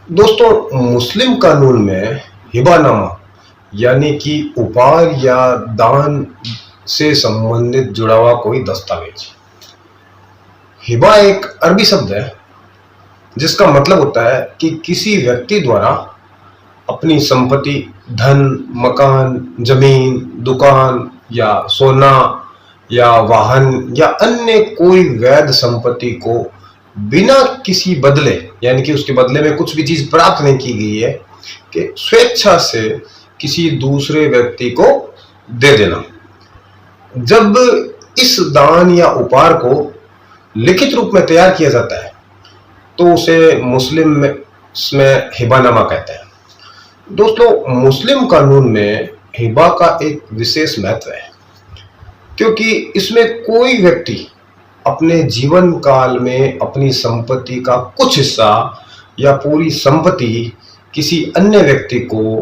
दोस्तों, मुस्लिम कानून में हिबानामा यानी कि उपहार या दान से संबंधित जुड़ा हुआ कोई दस्तावेज। हिबा एक अरबी शब्द है जिसका मतलब होता है कि किसी व्यक्ति द्वारा अपनी संपत्ति, धन, मकान, जमीन, दुकान या सोना या वाहन या अन्य कोई वैध संपत्ति को बिना किसी बदले, यानी कि उसके बदले में कुछ भी चीज प्राप्त नहीं की गई है, कि स्वेच्छा से किसी दूसरे व्यक्ति को दे देना। जब इस दान या उपहार को लिखित रूप में तैयार किया जाता है तो उसे मुस्लिम में हिबानामा कहते हैं। दोस्तों, मुस्लिम कानून में हिबा का एक विशेष महत्व है क्योंकि इसमें कोई व्यक्ति अपने जीवन काल में अपनी संपत्ति का कुछ हिस्सा या पूरी संपत्ति किसी अन्य व्यक्ति को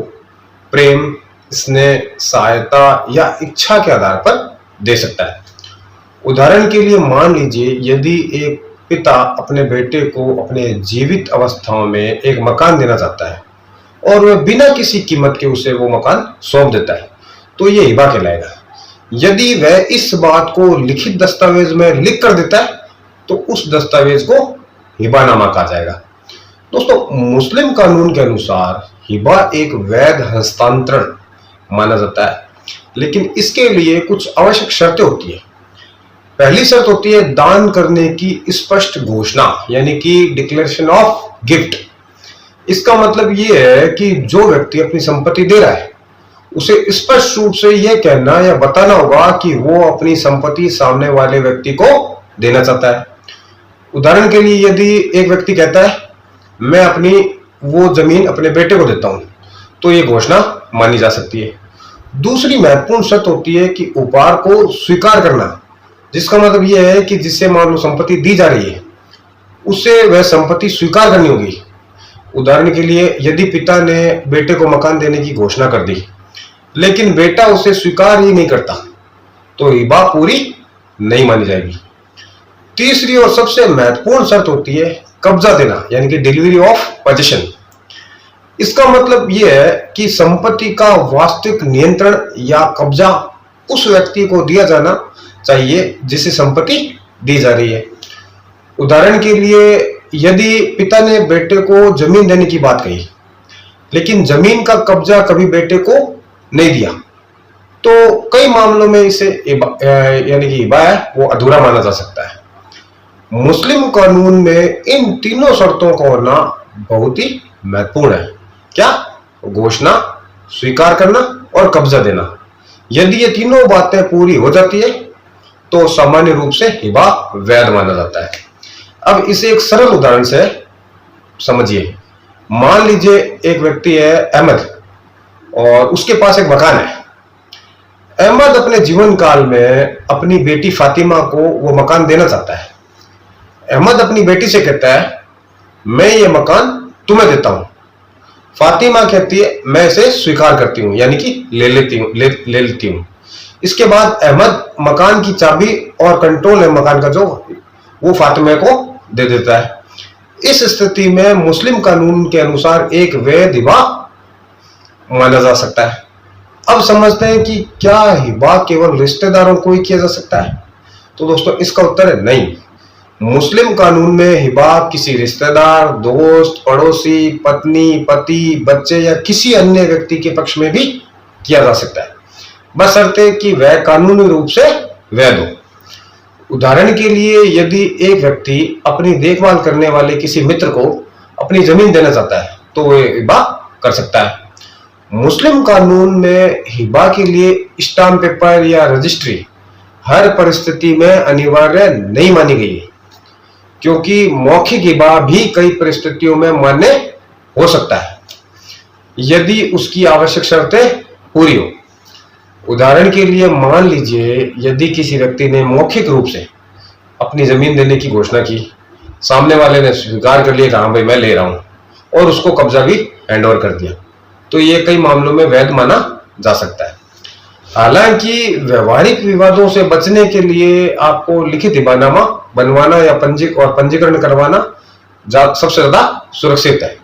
प्रेम, स्नेह, सहायता या इच्छा के आधार पर दे सकता है। उदाहरण के लिए मान लीजिए, यदि एक पिता अपने बेटे को अपने जीवित अवस्थाओं में एक मकान देना चाहता है और वह बिना किसी कीमत के उसे वो मकान सौंप देता है तो ये हिबा कहलाएगा। यदि वह इस बात को लिखित दस्तावेज में लिख कर देता है तो उस दस्तावेज को हिबानामा कहा जाएगा। दोस्तों, मुस्लिम कानून के अनुसार हिबा एक वैध हस्तांतरण माना जाता है, लेकिन इसके लिए कुछ आवश्यक शर्तें होती है। पहली शर्त होती है दान करने की स्पष्ट घोषणा, यानी कि डिक्लेरेशन ऑफ गिफ्ट। इसका मतलब यह है कि जो व्यक्ति अपनी संपत्ति दे रहा है उसे स्पष्ट रूप से यह कहना या बताना होगा कि वो अपनी संपत्ति सामने वाले व्यक्ति को देना चाहता है। उदाहरण के लिए, यदि एक व्यक्ति कहता है मैं अपनी वो जमीन अपने बेटे को देता हूं तो ये घोषणा मानी जा सकती है। दूसरी महत्वपूर्ण शर्त होती है कि उपहार को स्वीकार करना, जिसका मतलब यह है कि जिससे मान लो संपत्ति दी जा रही है उसे वह संपत्ति स्वीकार करनी होगी। उदाहरण के लिए, यदि पिता ने बेटे को मकान देने की घोषणा कर दी लेकिन बेटा उसे स्वीकार ही नहीं करता तो हिबा पूरी नहीं मानी जाएगी। तीसरी और सबसे महत्वपूर्ण शर्त होती है कब्जा देना, यानी कि डिलीवरी ऑफ पोजीशन। इसका मतलब यह है कि संपत्ति का वास्तविक नियंत्रण या कब्जा उस व्यक्ति को दिया जाना चाहिए जिसे संपत्ति दी जा रही है। उदाहरण के लिए, यदि पिता ने बेटे को जमीन देने की बात कही लेकिन जमीन का कब्जा कभी बेटे को नहीं दिया तो कई मामलों में इसे यानी कि हिबा है वो अधूरा माना जा सकता है। मुस्लिम कानून में इन तीनों शर्तों का होना बहुत ही महत्वपूर्ण है। क्या? घोषणा, स्वीकार करना और कब्जा देना। यदि ये तीनों बातें पूरी हो जाती है तो सामान्य रूप से हिबा वैध माना जाता है। अब इसे एक सरल उदाहरण से समझिए। मान लीजिए एक व्यक्ति है अहमद और उसके पास एक मकान है। अहमद अपने जीवन काल में अपनी बेटी फातिमा को वो मकान देना चाहता है। अहमद अपनी बेटी से कहता है मैं ये मकान तुम्हें देता हूं। फातिमा कहती है मैं इसे स्वीकार करती हूं, यानी कि ले लेती हूं। इसके बाद अहमद मकान की चाबी और कंट्रोल है मकान का जो वो फातिमा को दे देता है। इस स्थिति में मुस्लिम कानून के अनुसार एक वैध हिबा माना जा सकता है। अब समझते हैं कि क्या हिबा केवल रिश्तेदारों को ही किया जा सकता है? तो दोस्तों, इसका उत्तर है नहीं। मुस्लिम कानून में हिबा किसी रिश्तेदार, दोस्त, पड़ोसी, पत्नी, पति, बच्चे या किसी अन्य व्यक्ति के पक्ष में भी किया जा सकता है, बशर्ते कि वह कानूनी रूप से वैध हो। उदाहरण के लिए, यदि एक व्यक्ति अपनी देखभाल करने वाले किसी मित्र को अपनी जमीन देना चाहता है तो वह हिबा कर सकता है। मुस्लिम कानून में हिबा के लिए स्टाम्प पेपर या रजिस्ट्री हर परिस्थिति में अनिवार्य नहीं मानी गई है, क्योंकि मौखिक हिबा भी कई परिस्थितियों में मान्य हो सकता है यदि उसकी आवश्यक शर्तें पूरी हो। उदाहरण के लिए, मान लीजिए यदि किसी व्यक्ति ने मौखिक रूप से अपनी जमीन देने की घोषणा की, सामने वाले ने स्वीकार कर लिया, कहा भाई मैं ले रहा हूं, और उसको कब्जा भी हैंड ओवर कर दिया, तो ये कई मामलों में वैध माना जा सकता है। हालांकि व्यवहारिक विवादों से बचने के लिए आपको लिखित हिबानामा बनवाना या पंजीकरण करवाना सबसे ज्यादा सुरक्षित है।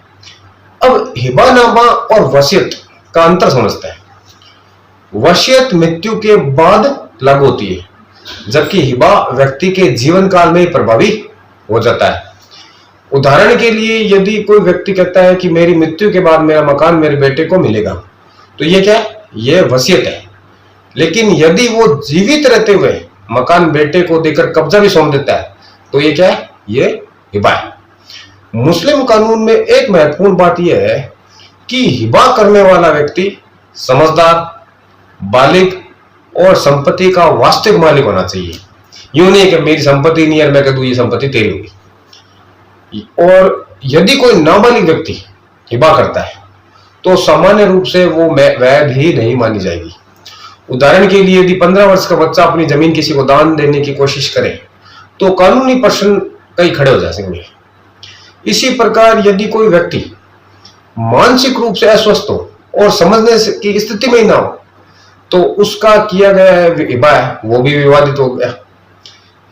अब हिबानामा और वसीयत का अंतर समझते हैं। वसीयत मृत्यु के बाद लागू होती है, जबकि हिबा व्यक्ति के जीवन काल में ही प्रभावी हो जाता है। उदाहरण के लिए यदि कोई व्यक्ति कहता है कि मेरी मृत्यु के बाद मेरा मकान मेरे बेटे को मिलेगा, तो ये क्या है? ये वसीयत है। लेकिन यदि वो जीवित रहते हुए मकान बेटे को देकर कब्जा भी सौंप देता है, तो ये क्या है? ये हिबा है। मुस्लिम कानून में एक महत्वपूर्ण बात यह है कि हिबा करने वाला व्यक्ति समझदार, बालिग और संपत्ति का वास्तविक मालिक होना चाहिए। यूं नहीं कि मेरी संपत्ति नहीं है मैं कह दूं ये संपत्ति तेरी होगी। और यदि कोई नाबालिग व्यक्ति हिबा करता है तो सामान्य रूप से वो वैध ही नहीं मानी जाएगी। उदाहरण के लिए यदि 15 वर्ष का बच्चा अपनी जमीन किसी को दान देने की कोशिश करे तो कानूनी प्रश्न कई खड़े हो जाएंगे। इसी प्रकार यदि कोई व्यक्ति मानसिक रूप से अस्वस्थ हो और समझने की स्थिति में ही ना हो तो उसका किया गया है हिबा है वो भी विवादित हो गया।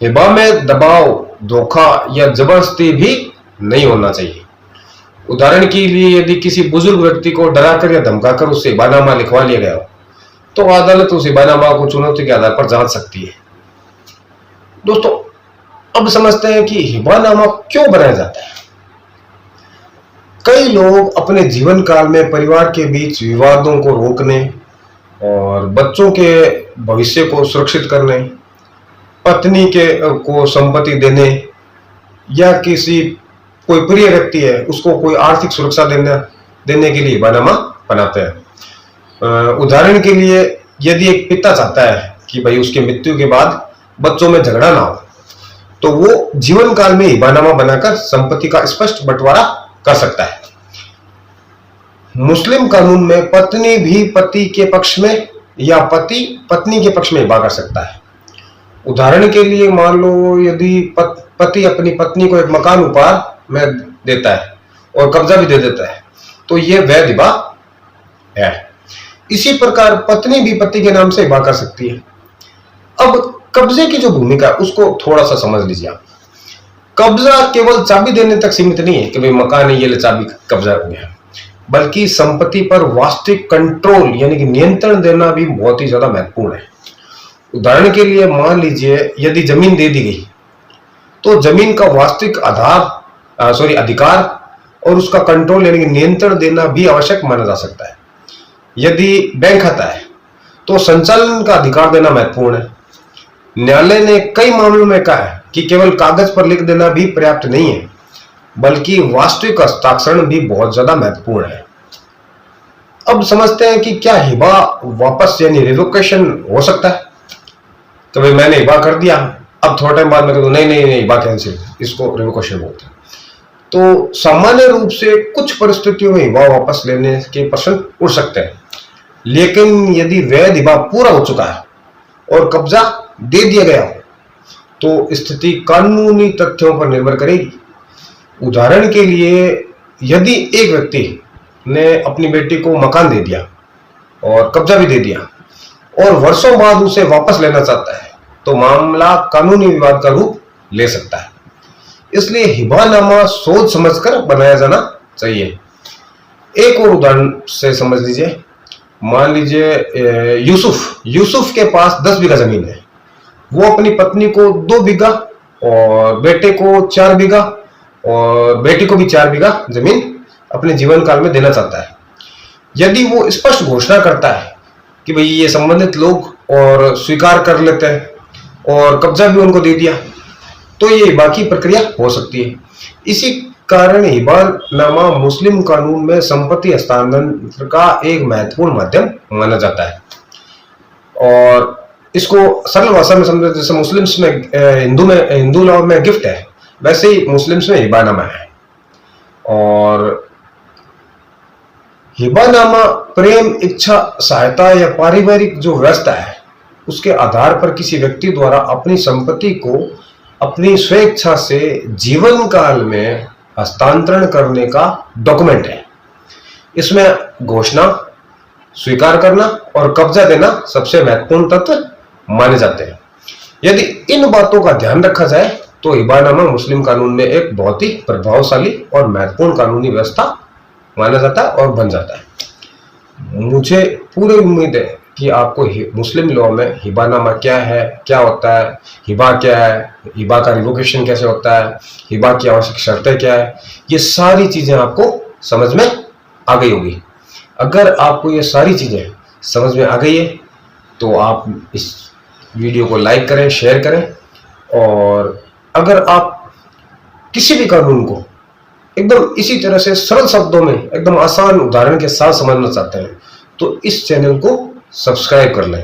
हिबा में दबाव, धोखा या जबरदस्ती भी नहीं होना चाहिए। उदाहरण के लिए यदि किसी बुजुर्ग व्यक्ति को डराकर या धमकाकर उससे हिबानामा लिखवा लिया गया हो तो अदालत उस हिबानामा को चुनौती के आधार पर जांच सकती है। दोस्तों, अब समझते हैं कि हिबानामा क्यों बनाया जाता है। कई लोग अपने जीवन काल में परिवार के बीच विवादों को रोकने और बच्चों के भविष्य को सुरक्षित करने, पत्नी को संपत्ति देने या किसी कोई प्रिय व्यक्ति है उसको कोई आर्थिक सुरक्षा देने के लिए हिबानामा बनाते हैं। उदाहरण के लिए यदि एक पिता चाहता है कि भाई उसके मृत्यु के बाद बच्चों में झगड़ा ना हो तो वो जीवन काल में हिबानामा बनाकर संपत्ति का स्पष्ट बंटवारा कर सकता है। मुस्लिम कानून में पत्नी भी पति के पक्ष में या पति पत्नी के पक्ष में हिबा कर सकता है। उदाहरण के लिए मान लो यदि पति अपनी पत्नी को एक मकान उपहार में देता है और कब्जा भी दे देता है तो यह वैध हिबा है। इसी प्रकार पत्नी भी पति के नाम से हिबा कर सकती है। अब कब्जे की जो भूमिका है उसको थोड़ा सा समझ लीजिए आप। कब्जा केवल चाबी देने तक सीमित नहीं है कि भाई मकान है ये ले चाबी कब्जा हो गया, बल्कि संपत्ति पर वास्तविक कंट्रोल यानी कि नियंत्रण देना भी बहुत ही ज्यादा महत्वपूर्ण है। उदाहरण के लिए मान लीजिए यदि जमीन दे दी गई तो जमीन का वास्तविक अधिकार और उसका कंट्रोल यानी कि नियंत्रण देना भी आवश्यक माना जा सकता है। यदि बैंक खाता है तो संचालन का अधिकार देना महत्वपूर्ण है। न्यायालय ने कई मामलों में कहा है कि केवल कागज पर लिख देना भी पर्याप्त नहीं है, बल्कि वास्तविक हस्ताक्षर भी बहुत ज्यादा महत्वपूर्ण है। अब समझते हैं कि क्या हिबा वापस यानी रिवोकेशन हो सकता है। तो भाई मैंने हिबा कर दिया, अब थोड़ा टाइम बाद मैं कहूँ नहीं हिबा कैंसिल, इसको रिवोकेशन बोलते हैं। तो सामान्य रूप से कुछ परिस्थितियों में हिबा वापस लेने के प्रश्न उठ सकते हैं, लेकिन यदि वैध हिबा पूरा हो चुका है और कब्जा दे दिया गया हो तो स्थिति कानूनी तथ्यों पर निर्भर करेगी। उदाहरण के लिए यदि एक व्यक्ति ने अपनी बेटी को मकान दे दिया और कब्जा भी दे दिया और वर्षों बाद उसे वापस लेना चाहता है तो मामला कानूनी विवाद का रूप ले सकता है। इसलिए हिबानामा सोच समझकर बनाया जाना चाहिए। एक और उदाहरण से समझ लीजिए। मान लीजिए यूसुफ के पास 10 बीघा जमीन है। वो अपनी पत्नी को 2 बीघा और बेटे को 4 बीघा और बेटी को भी 4 बीघा जमीन अपने जीवन काल में देना चाहता है। यदि वो स्पष्ट घोषणा करता है कि भाई ये संबंधित लोग और स्वीकार कर लेते हैं और कब्जा भी उनको दे दिया तो ये हिबा की प्रक्रिया हो सकती है। इसी कारण हिबानामा मुस्लिम कानून में संपत्ति हस्तांतरण का एक महत्वपूर्ण माध्यम माना जाता है। और इसको सरल भाषा में समझे, जैसे मुस्लिम्स में हिंदू लॉ में गिफ्ट है, वैसे ही मुस्लिम्स में हिबानामा है। और हिबानामा प्रेम, इच्छा, सहायता या पारिवारिक जो व्यवस्था है उसके आधार पर किसी व्यक्ति द्वारा अपनी संपत्ति को अपनी स्वेच्छा से जीवन काल में हस्तांतरण करने का डॉक्यूमेंट है। इसमें घोषणा, स्वीकार करना और कब्जा देना सबसे महत्वपूर्ण तत्व माने जाते हैं। यदि इन बातों का ध्यान रखा जाए तो हिबानामा मुस्लिम कानून में एक बहुत ही प्रभावशाली और महत्वपूर्ण कानूनी व्यवस्था माना जाता है और बन जाता है। मुझे पूरी उम्मीद है कि आपको मुस्लिम लॉ में हिबानामा क्या है, क्या होता है, हिबा क्या है, हिबा का रिवोकेशन कैसे होता है, हिबा की आवश्यक शर्तें क्या है, ये सारी चीजें आपको समझ में आ गई होगी। अगर आपको ये सारी चीजें समझ में आ गई है तो आप इस वीडियो को लाइक करें, शेयर करें। और अगर आप किसी भी कानून को एकदम इसी तरह से सरल शब्दों में एकदम आसान उदाहरण के साथ समझना चाहते हैं तो इस चैनल को सब्सक्राइब कर लें।